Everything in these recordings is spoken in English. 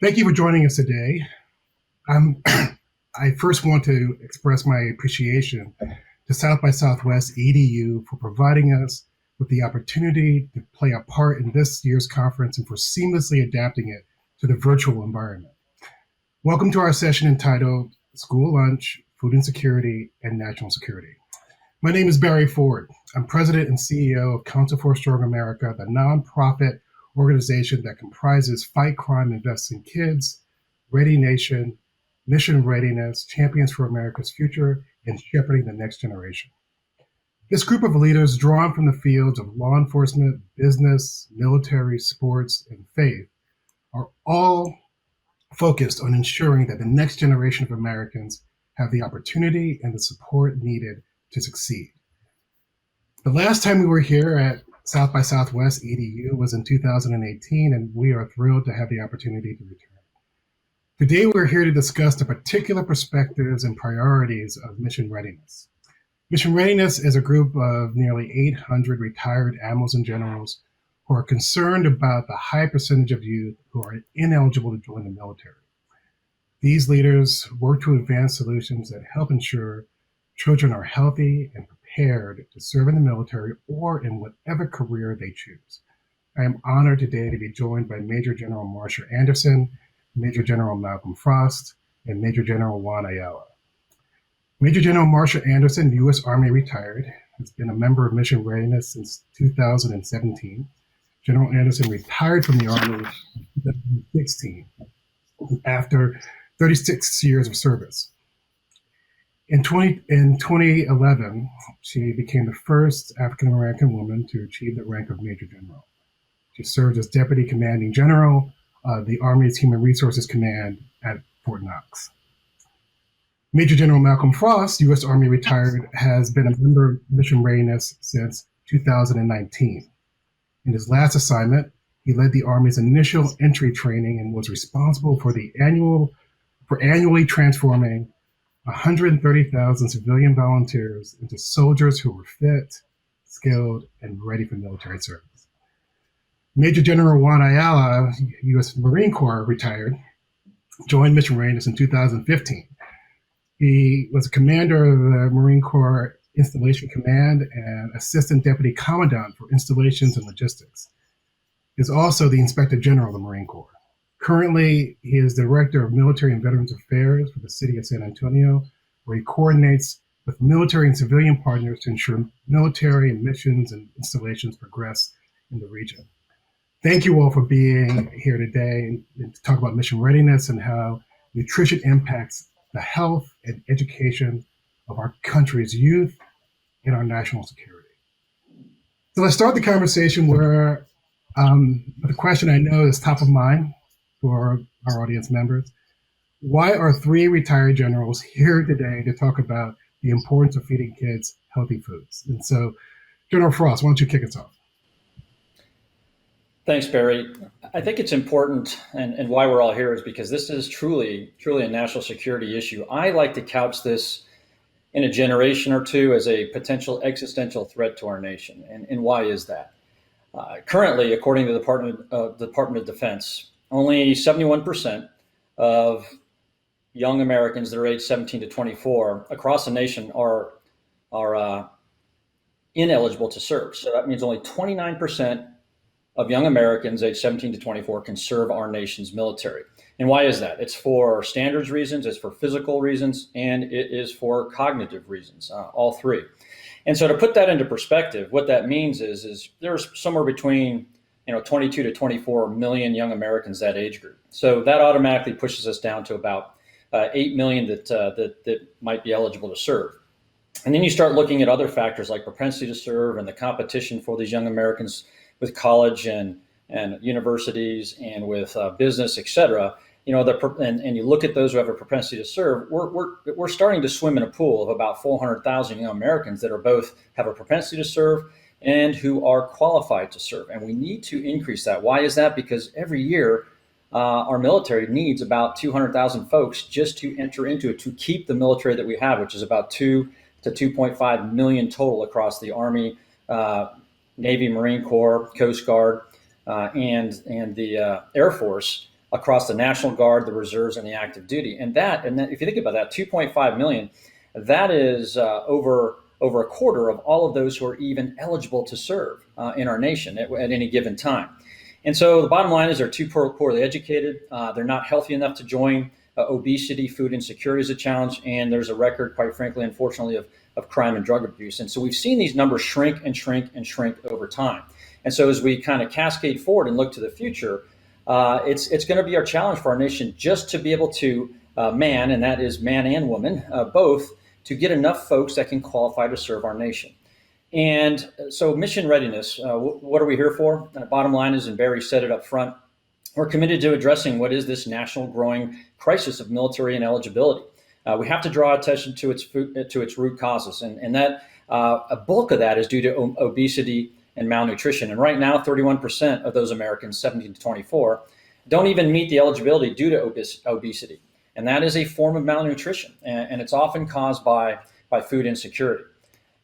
Thank you for joining us today. I first want to express my appreciation to South by Southwest EDU for providing us with the opportunity to play a part in this year's conference and for seamlessly adapting it to the virtual environment. Welcome to our session entitled School Lunch, Food Insecurity, and National Security. My name is Barry Ford. I'm President and CEO of Council for a Strong America, the nonprofit organization that comprises Fight Crime, Invest in Kids, Ready Nation, Mission Readiness, Champions for America's Future, and Shepherding the Next Generation. This group of leaders drawn from the fields of law enforcement, business, military, sports, and faith are all focused on ensuring that the next generation of Americans have the opportunity and the support needed to succeed. The last time we were here at South by Southwest EDU was in 2018, and we are thrilled to have the opportunity to return. Today, we're here to discuss the particular perspectives and priorities of Mission Readiness. Mission Readiness is a group of nearly 800 retired admirals and generals who are concerned about the high percentage of youth who are ineligible to join the military. These leaders work to advance solutions that help ensure children are healthy and prepared to serve in the military or in whatever career they choose. I am honored today to be joined by Major General Marcia Anderson, Major General Malcolm Frost, and Major General Juan Ayala. Major General Marcia Anderson, U.S. Army retired, has been a member of Mission Readiness since 2017. General Anderson retired from the Army in 2016 after 36 years of service. In 2011, she became the first African-American woman to achieve the rank of Major General. She served as Deputy Commanding General of the Army's Human Resources Command at Fort Knox. Major General Malcolm Frost, U.S. Army retired, has been a member of Mission Readiness since 2019. In his last assignment, he led the Army's initial entry training and was responsible for annually transforming 130,000 civilian volunteers into soldiers who were fit, skilled, and ready for military service. Major General Juan Ayala, U.S. Marine Corps retired, joined Mission Readiness in 2015. He was a commander of the Marine Corps Installation Command and Assistant Deputy Commandant for Installations and Logistics. He is also the Inspector General of the Marine Corps. Currently, he is Director of Military and Veterans Affairs for the City of San Antonio, where he coordinates with military and civilian partners to ensure military missions and installations progress in the region. Thank you all for being here today and to talk about mission readiness and how nutrition impacts the health and education of our country's youth and our national security. So let's start the conversation where the question I know is top of mind for our audience members. Why are three retired generals here today to talk about the importance of feeding kids healthy foods? And so, General Frost, why don't you kick us off? Thanks, Barry. I think it's important, and why we're all here is because this is truly a national security issue. I like to couch this in a generation or two as a potential existential threat to our nation. And why is that? Currently, according to the Department of Defense, only 71% of young Americans that are age 17 to 24 across the nation are ineligible to serve. So that means only 29% of young Americans age 17 to 24 can serve our nation's military. And why is that? It's for standards reasons, it's for physical reasons, and it is for cognitive reasons, all three. And so to put that into perspective, what that means is there's somewhere between 22 to 24 million young Americans that age group. So that automatically pushes us down to about 8 million that might be eligible to serve. And then you start looking at other factors like propensity to serve and the competition for these young Americans with college and universities and with business, et cetera. And you look at those who have a propensity to serve, we're starting to swim in a pool of about 400,000 young Americans that are both have a propensity to serve and who are qualified to serve. And we need to increase that. Why is that? Because every year our military needs about 200,000 folks just to enter into it, to keep the military that we have, which is about 2 to 2.5 million total across the Army, Navy, Marine Corps, Coast Guard, and the Air Force across the National Guard, the Reserves, and the active duty. And then if you think about that, 2.5 million, that is over a quarter of all of those who are even eligible to serve in our nation at any given time. And so the bottom line is they're too poorly educated. They're not healthy enough to join. Obesity, food insecurity is a challenge. And there's a record, quite frankly, unfortunately, of crime and drug abuse. And so we've seen these numbers shrink and shrink and shrink over time. And so as we kind of cascade forward and look to the future, it's going to be our challenge for our nation just to be able to man, and that is man and woman, both, to get enough folks that can qualify to serve our nation. And so mission readiness, what are we here for? Bottom line is, and Barry said it up front, we're committed to addressing what is this national growing crisis of military ineligibility. We have to draw attention to its root causes, and that a bulk of that is due to obesity and malnutrition. And right now, 31% of those Americans 17 to 24 don't even meet the eligibility due to obesity. And that is a form of malnutrition, and it's often caused by food insecurity.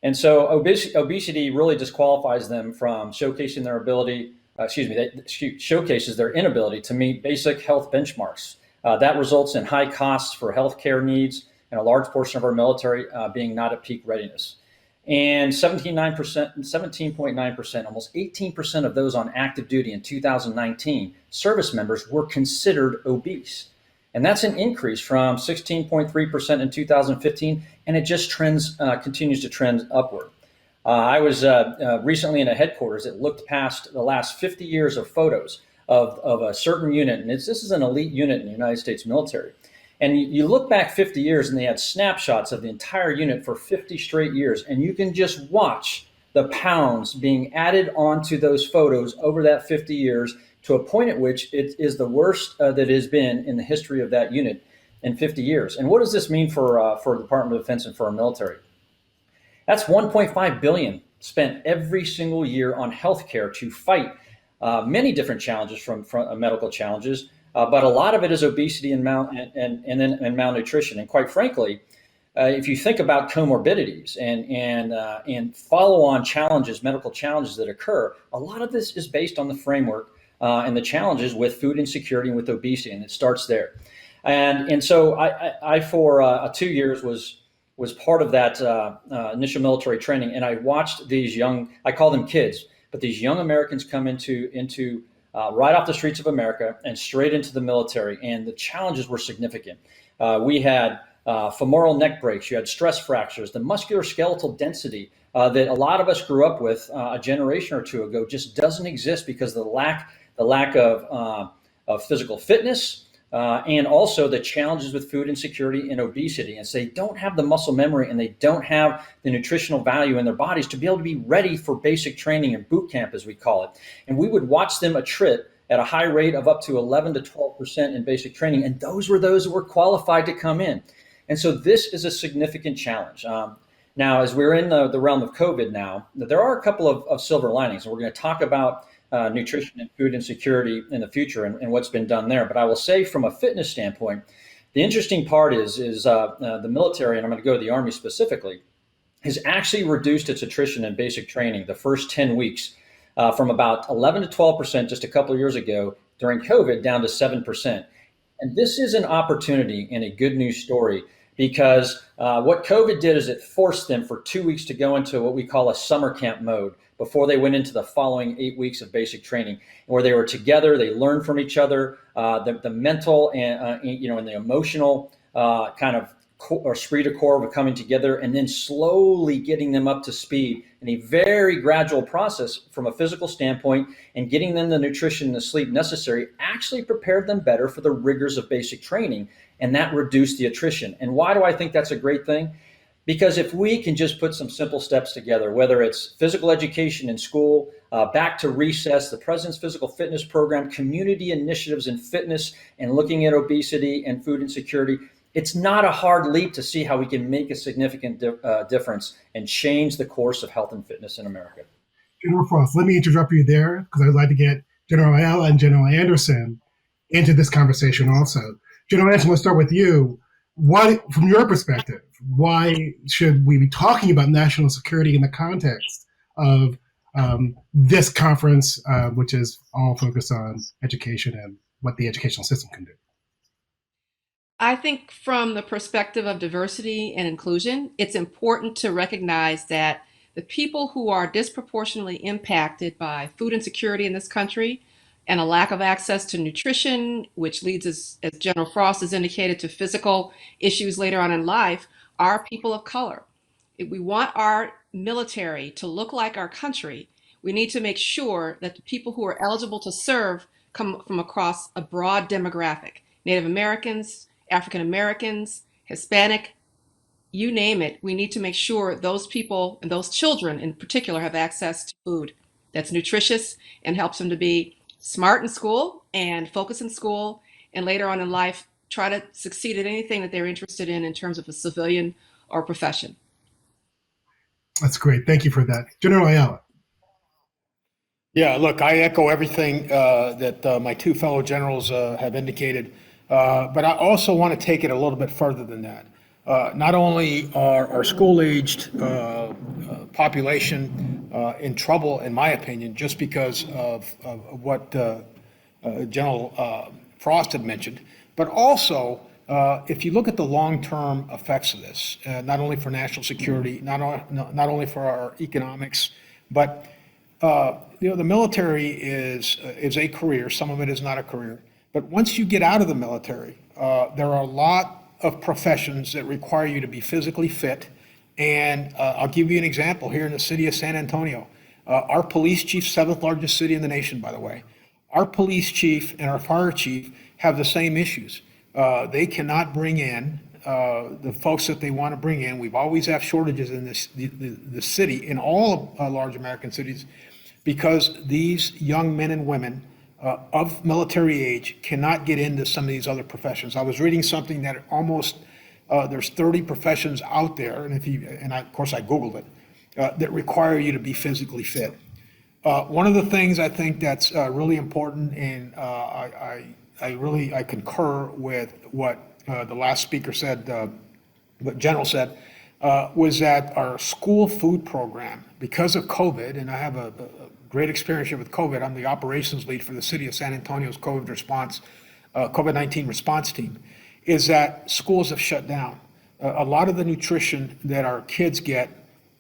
And so obesity really disqualifies them from showcasing their ability, showcases their inability to meet basic health benchmarks. That results in high costs for healthcare needs and a large portion of our military being not at peak readiness. And 17.9%, almost 18% of those on active duty in 2019, service members were considered obese. And that's an increase from 16.3% in 2015, and it just continues to trend upward. I was recently in a headquarters that looked past the last 50 years of photos of a certain unit, and this is an elite unit in the United States military. And you look back 50 years, and they had snapshots of the entire unit for 50 straight years, and you can just watch the pounds being added onto those photos over that 50 years to a point at which it is the worst that it has been in the history of that unit in 50 years. And what does this mean for the Department of Defense and for our military? That's $1.5 billion spent every single year on healthcare to fight many different challenges from medical challenges, but a lot of it is obesity and malnutrition. And quite frankly, if you think about comorbidities and follow-on challenges, medical challenges that occur, a lot of this is based on the framework and the challenges with food insecurity and with obesity, and it starts there. And so I for 2 years was part of that initial military training, and I watched these young, I call them kids, but these young Americans come into right off the streets of America and straight into the military, and the challenges were significant. We had femoral neck breaks, you had stress fractures, the musculoskeletal density that a lot of us grew up with a generation or two ago just doesn't exist because of the lack of physical fitness, and also the challenges with food insecurity and obesity. And so they don't have the muscle memory and they don't have the nutritional value in their bodies to be able to be ready for basic training and boot camp, as we call it. And we would watch them attrit at a high rate of up to 11 to 12% in basic training. And those were those who were qualified to come in. And so this is a significant challenge. Now, as we're in the realm of COVID now, there are a couple of silver linings. And we're going to talk about nutrition and food insecurity in the future and what's been done there. But I will say from a fitness standpoint, the interesting part is the military, and I'm going to go to the Army specifically, has actually reduced its attrition in basic training the first 10 weeks from about 11 to 12% just a couple of years ago during COVID down to 7%. And this is an opportunity and a good news story because what COVID did is it forced them for 2 weeks to go into what we call a summer camp mode before they went into the following 8 weeks of basic training, where they were together, they learned from each other, the mental and and the emotional kind of esprit de corps of coming together, and then slowly getting them up to speed in a very gradual process from a physical standpoint, and getting them the nutrition and the sleep necessary actually prepared them better for the rigors of basic training, and that reduced the attrition. And why do I think that's a great thing? Because if we can just put some simple steps together, whether it's physical education in school, back to recess, the President's Physical Fitness Program, community initiatives in fitness, and looking at obesity and food insecurity, it's not a hard leap to see how we can make a significant difference and change the course of health and fitness in America. General Frost, let me interrupt you there because I'd like to get General Ayala and General Anderson into this conversation also. General Anderson, let's start with you. What, from your perspective, why should we be talking about national security in the context of this conference, which is all focused on education and what the educational system can do? I think from the perspective of diversity and inclusion, it's important to recognize that the people who are disproportionately impacted by food insecurity in this country and a lack of access to nutrition, which leads, as General Frost has indicated, to physical issues later on in life, are people of color. If we want our military to look like our country, we need to make sure that the people who are eligible to serve come from across a broad demographic. Native Americans, African Americans, Hispanic, you name it. We need to make sure those people and those children in particular have access to food that's nutritious and helps them to be smart in school and focus in school, and later on in life try to succeed at anything that they're interested in terms of a civilian or profession. That's great. Thank you for that. General Ayala. Yeah, look, I echo everything that my two fellow generals have indicated, but I also want to take it a little bit further than that. Not only are our school-aged population in trouble, in my opinion, just because of what General Frost had mentioned, but also if you look at the long-term effects of this, not only for national security, not only for our economics, but the military is a career. Some of it is not a career. But once you get out of the military, there are a lot of professions that require you to be physically fit. And I'll give you an example here in the city of San Antonio. Our police chief, seventh largest city in the nation, by the way, our police chief and our fire chief have the same issues. They cannot bring in the folks that they want to bring in. We've always had shortages in the city, in all large American cities, because these young men and women of military age cannot get into some of these other professions. I was reading something that almost there's 30 professions out there, and of course I Googled it, that require you to be physically fit. One of the things I think that's really important, and I concur with what the last speaker said, what General said, was that our school food program, because of COVID, and I have a great experience here with COVID. I'm the operations lead for the city of San Antonio's COVID-19 response team, is that schools have shut down. A lot of the nutrition that our kids get,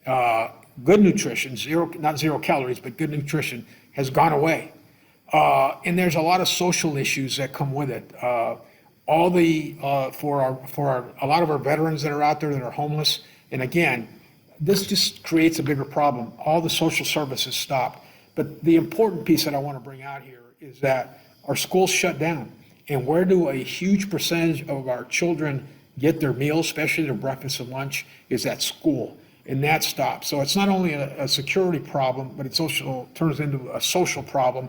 good nutrition, not zero calories, but good nutrition, has gone away. And there's a lot of social issues that come with it. A lot of our veterans that are out there that are homeless, and again, this just creates a bigger problem. All the social services stopped. But the important piece that I want to bring out here is that our schools shut down. And where do a huge percentage of our children get their meals, especially their breakfast and lunch, is at school. And that stopped. So it's not only a security problem, but it also turns into a social problem,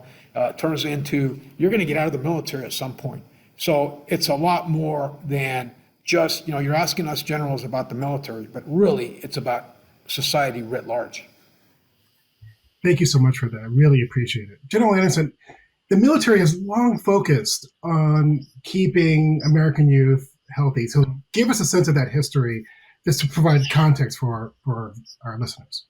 turns into, you're going to get out of the military at some point. So it's a lot more than just, you're asking us generals about the military, but really it's about society writ large. Thank you so much for that. I really appreciate it. General Anderson, the military has long focused on keeping American youth healthy. So give us a sense of that history just to provide context for our listeners.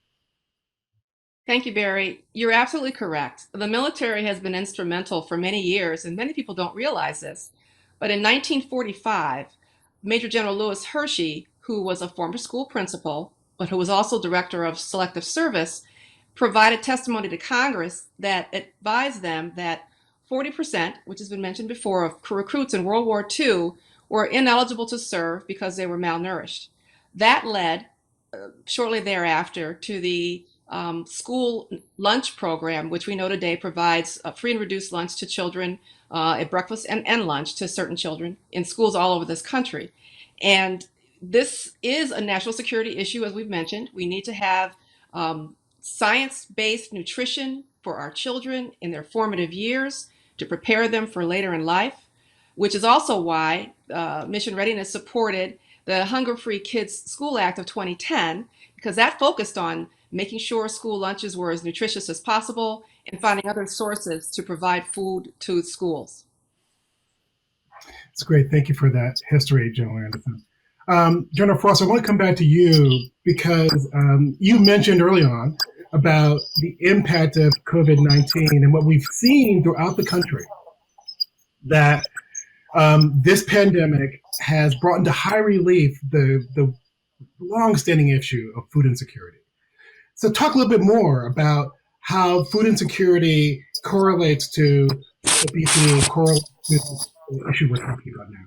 Thank you, Barry. You're absolutely correct. The military has been instrumental for many years, and many people don't realize this. But in 1945, Major General Lewis Hershey, who was a former school principal, but who was also director of selective service, provided testimony to Congress that advised them that 40%, which has been mentioned before, of recruits in World War II were ineligible to serve because they were malnourished. That led, shortly thereafter, to the school lunch program, which we know today provides a free and reduced lunch to children at breakfast and lunch to certain children in schools all over this country. And this is a national security issue, as we've mentioned. We need to have science-based nutrition for our children in their formative years to prepare them for later in life, which is also why Mission Readiness supported the Hunger-Free Kids School Act of 2010, because that focused on making sure school lunches were as nutritious as possible and finding other sources to provide food to schools. It's great. Thank you for that history, General Anderson. General Frost, I want to come back to you because you mentioned early on about the impact of COVID-19 and what we've seen throughout the country, that this pandemic has brought into high relief the long-standing issue of food insecurity. So talk a little bit more about how food insecurity correlates to obesity, correlates to the issue we're talking about now.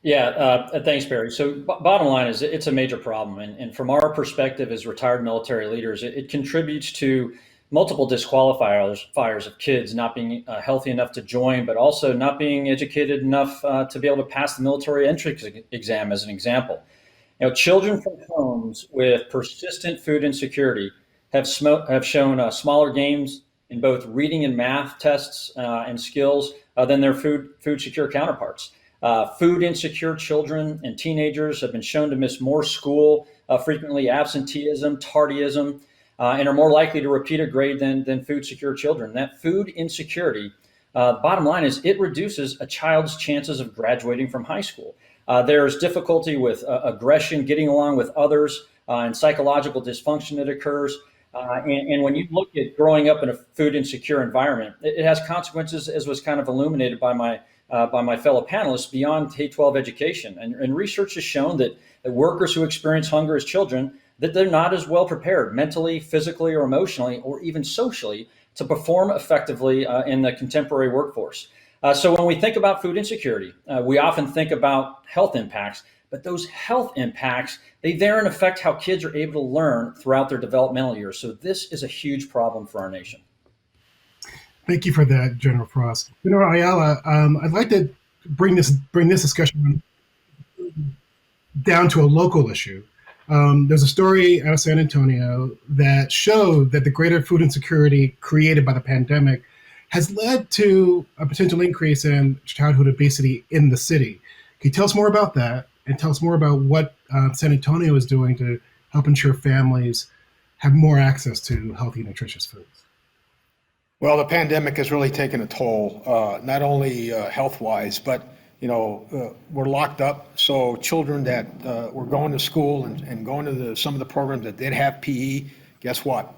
Yeah, thanks, Barry. So, bottom line is, it's a major problem, and from our perspective as retired military leaders, it contributes to multiple disqualifiers of kids not being healthy enough to join, but also not being educated enough to be able to pass the military entrance exam, as an example. Children from homes with persistent food insecurity have shown smaller gains in both reading and math tests and skills than their food secure counterparts. Food insecure children and teenagers have been shown to miss more school, frequently absenteeism, tardyism, and are more likely to repeat a grade than food secure children. That food insecurity, bottom line is, it reduces a child's chances of graduating from high school. There's difficulty with aggression, getting along with others, and psychological dysfunction that occurs. And when you look at growing up in a food insecure environment, it has consequences, as was kind of illuminated by my fellow panelists, beyond K-12 education. And research has shown that workers who experience hunger as children, that they're not as well prepared mentally, physically, or emotionally, or even socially, to perform effectively in the contemporary workforce. So when we think about food insecurity, we often think about health impacts, but those health impacts, they therein affect how kids are able to learn throughout their developmental years. So this is a huge problem for our nation. Thank you for that, General Frost. General Ayala, I'd like to bring this discussion down to a local issue. There's a story out of San Antonio that showed that the greater food insecurity created by the pandemic has led to a potential increase in childhood obesity in the city. Can you tell us more about that, and tell us more about what San Antonio is doing to help ensure families have more access to healthy, nutritious foods? Well, the pandemic has really taken a toll, not only health-wise, but we're locked up. So children that were going to school and going to some of the programs that did have PE, guess what?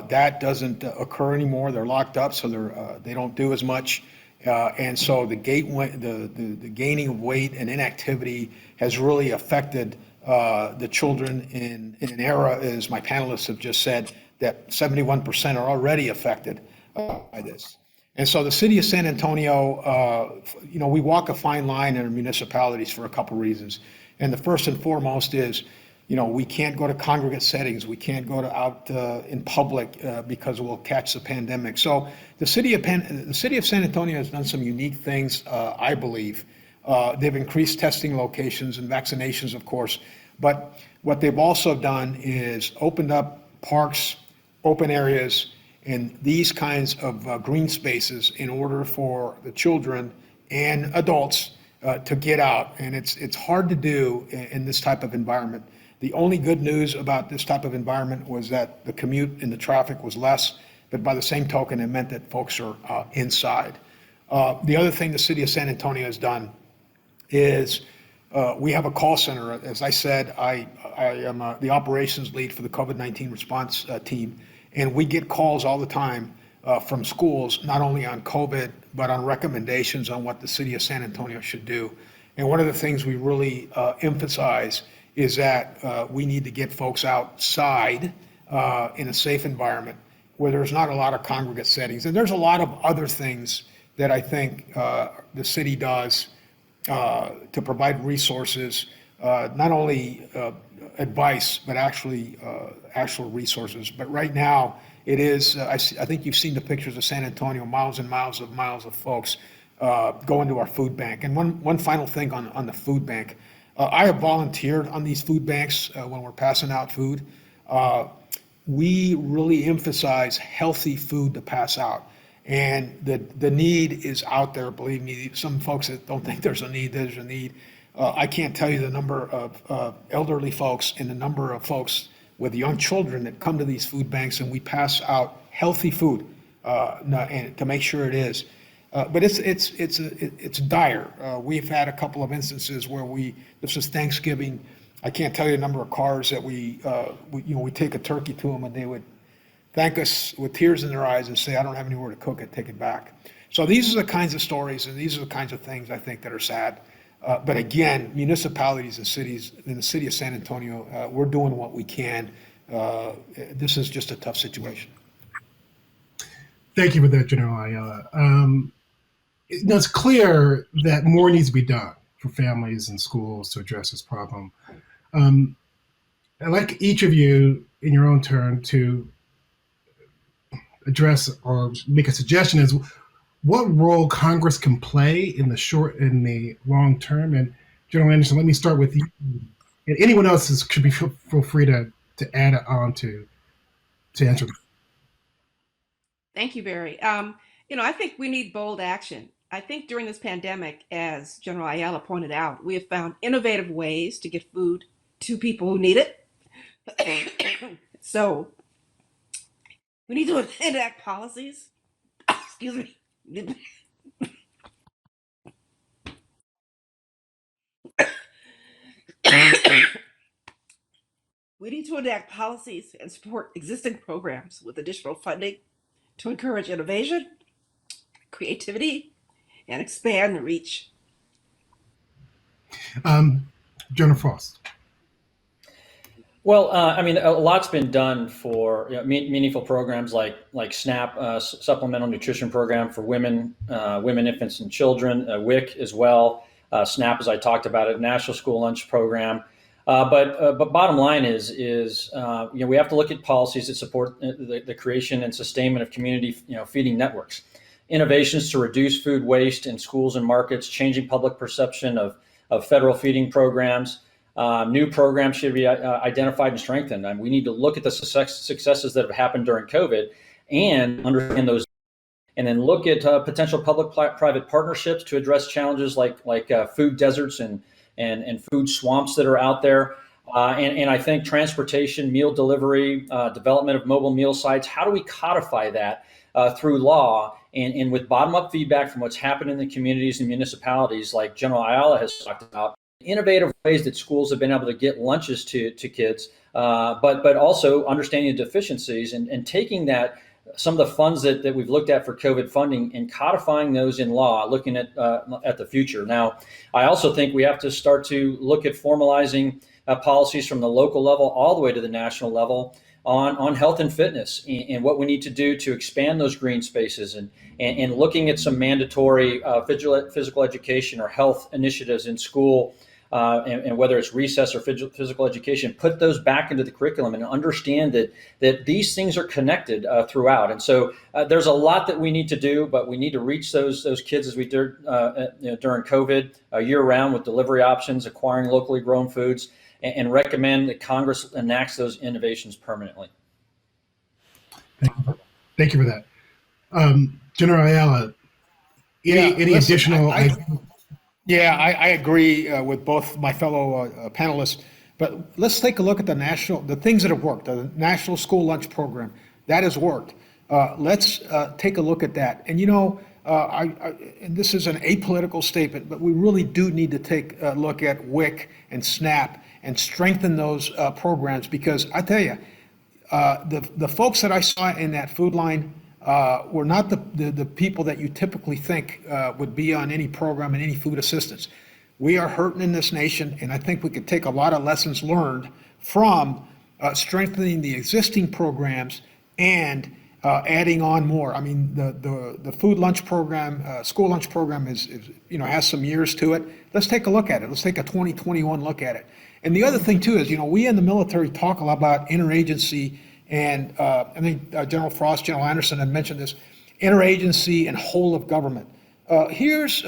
That doesn't occur anymore. They're locked up, so they don't do as much. And so the gaining of weight and inactivity has really affected the children in an era, as my panelists have just said, that 71% are already affected by this. And so the city of San Antonio, we walk a fine line in our municipalities for a couple reasons. And the first and foremost is, we can't go to congregate settings. We can't go out in public because we'll catch the pandemic. So the city of San Antonio has done some unique things, I believe. They've increased testing locations and vaccinations, of course. But what they've also done is opened up parks, open areas, and these kinds of green spaces in order for the children and adults to get out. And it's hard to do in this type of environment. The only good news about this type of environment was that the commute and the traffic was less, but by the same token, it meant that folks are inside. The other thing the city of San Antonio has done is we have a call center. As I said, I am the operations lead for the COVID-19 response team. And we get calls all the time from schools, not only on COVID, but on recommendations on what the city of San Antonio should do. And one of the things we really emphasize is that we need to get folks outside in a safe environment where there's not a lot of congregate settings. And there's a lot of other things that I think the city does to provide resources, not only advice, but actual resources. But right now, it is, I think you've seen the pictures of San Antonio, miles and miles of folks going to our food bank. And one final thing on the food bank. I have volunteered on these food banks when we're passing out food. We really emphasize healthy food to pass out. And the need is out there, believe me. Some folks that don't think there's a need. I can't tell you the number of elderly folks and the number of folks with young children that come to these food banks, and we pass out healthy food and to make sure it is. But it's dire. We've had a couple of instances where this was Thanksgiving, I can't tell you the number of cars that we take a turkey to them and they would thank us with tears in their eyes and say, I don't have anywhere to cook it, take it back. So these are the kinds of stories and these are the kinds of things I think that are sad. But again, municipalities and cities, in the city of San Antonio, we're doing what we can. This is just a tough situation. Thank you for that, General Ayala. It's clear that more needs to be done for families and schools to address this problem. I'd like each of you, in your own turn, to address or make a suggestion as what role Congress can play in the short and the long term. And General Anderson, let me start with you. And anyone else should be feel free to add on to answer. Thank you, Barry. I think we need bold action. I think during this pandemic, as General Ayala pointed out, we have found innovative ways to get food to people who need it. So we need to enact policies. Excuse me. We need to enact policies and support existing programs with additional funding to encourage innovation, creativity, and expand the reach. General Frost. Well, a lot's been done for meaningful programs like SNAP, Supplemental Nutrition Program for women, infants, and children, WIC as well. SNAP, as I talked about it, National School Lunch Program. But bottom line is we have to look at policies that support the creation and sustainment of community feeding networks, innovations to reduce food waste in schools and markets, changing public perception of federal feeding programs. New programs should be identified and strengthened. And we need to look at the successes that have happened during COVID and understand those, and then look at potential public-private partnerships to address challenges like food deserts and food swamps that are out there. And I think transportation, meal delivery, development of mobile meal sites, how do we codify that through law and with bottom-up feedback from what's happened in the communities and municipalities like General Ayala has talked about, innovative ways that schools have been able to get lunches to kids, but also understanding the deficiencies and taking that, some of the funds that we've looked at for COVID funding and codifying those in law, looking at the future. Now, I also think we have to start to look at formalizing policies from the local level all the way to the national level on health and fitness and what we need to do to expand those green spaces and looking at some mandatory physical education or health initiatives in school. And whether it's recess or physical education, put those back into the curriculum and understand that these things are connected throughout. And so there's a lot that we need to do, but we need to reach those kids as we did during COVID year round with delivery options, acquiring locally grown foods, and recommend that Congress enacts those innovations permanently. Thank you for that. General Ayala, any additional... I agree with both my fellow panelists, but let's take a look at the things that have worked. The National School Lunch Program, that has worked. Let's take a look at that. And and this is an apolitical statement, but we really do need to take a look at WIC and SNAP and strengthen those programs, because I tell you, the folks that I saw in that food line were not the people that you typically think would be on any program and any food assistance. We are hurting in this nation, and I think we could take a lot of lessons learned from strengthening the existing programs and adding on more. I mean, the food lunch program, school lunch program is has some years to it. Let's take a look at it. Let's take a 2021 look at it. And the other thing too is, we in the military talk a lot about interagency. And I think General Frost, General Anderson had mentioned this, interagency and whole of government. Here's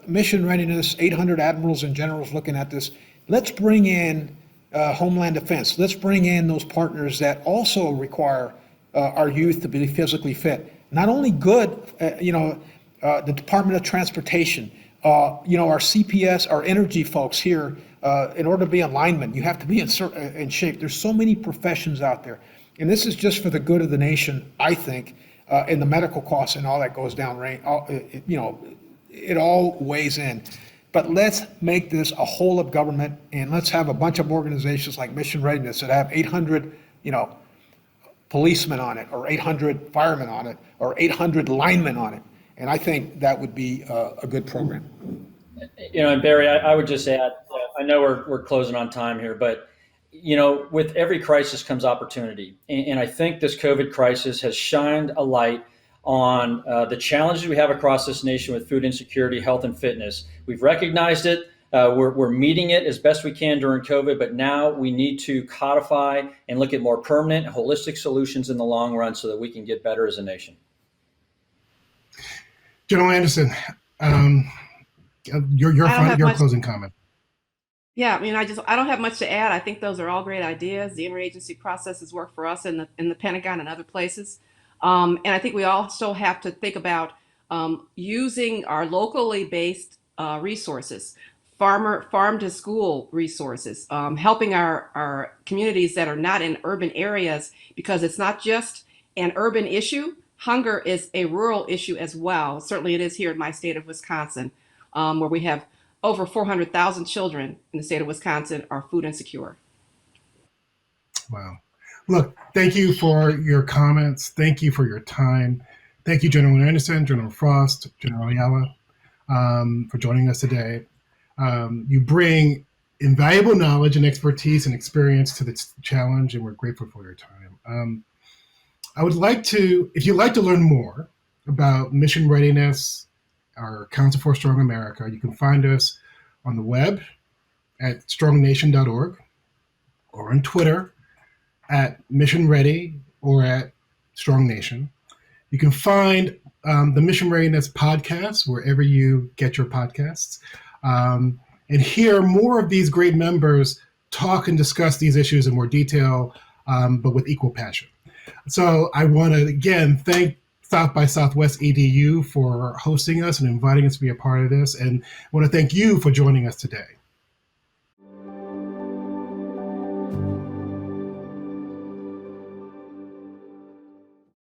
mission readiness, 800 admirals and generals looking at this. Let's bring in Homeland Defense. Let's bring in those partners that also require our youth to be physically fit. Not only good, the Department of Transportation, our CPS, our energy folks here, in order to be a lineman, you have to be in shape. There's so many professions out there. And this is just for the good of the nation, I think, and the medical costs and all that goes down, it all weighs in. but let's make this a whole of government, and let's have a bunch of organizations like Mission Readiness that have 800, policemen on it, or 800 firemen on it, or 800 linemen on it. And I think that would be a good program. And Barry, I would just add, I know we're closing on time here, but with every crisis comes opportunity. And I think this COVID crisis has shined a light on the challenges we have across this nation with food insecurity, health, and fitness. We've recognized it. We're meeting it as best we can during COVID, but now we need to codify and look at more permanent, holistic solutions in the long run so that we can get better as a nation. General Anderson, your closing comment. Yeah, I don't have much to add. I think those are all great ideas. The interagency processes work for us in the Pentagon and other places. And I think we also have to think about using our locally based resources, farm to school resources, helping our communities that are not in urban areas, because it's not just an urban issue. Hunger is a rural issue as well. Certainly it is here in my state of Wisconsin, where we have over 400,000 children in the state of Wisconsin are food insecure. Wow. Look, thank you for your comments. Thank you for your time. Thank you, General Anderson, General Frost, General Ayala, for joining us today. You bring invaluable knowledge and expertise and experience to this challenge, and we're grateful for your time. I would like to, if you'd like to learn more about Mission Readiness, our Council for a Strong America, you can find us on the web at strongnation.org or on Twitter at Mission Ready or at Strong Nation. You can find the Mission Readiness podcast wherever you get your podcasts, and hear more of these great members talk and discuss these issues in more detail, but with equal passion. So I want to again thank South by Southwest EDU for hosting us and inviting us to be a part of this, and I want to thank you for joining us today.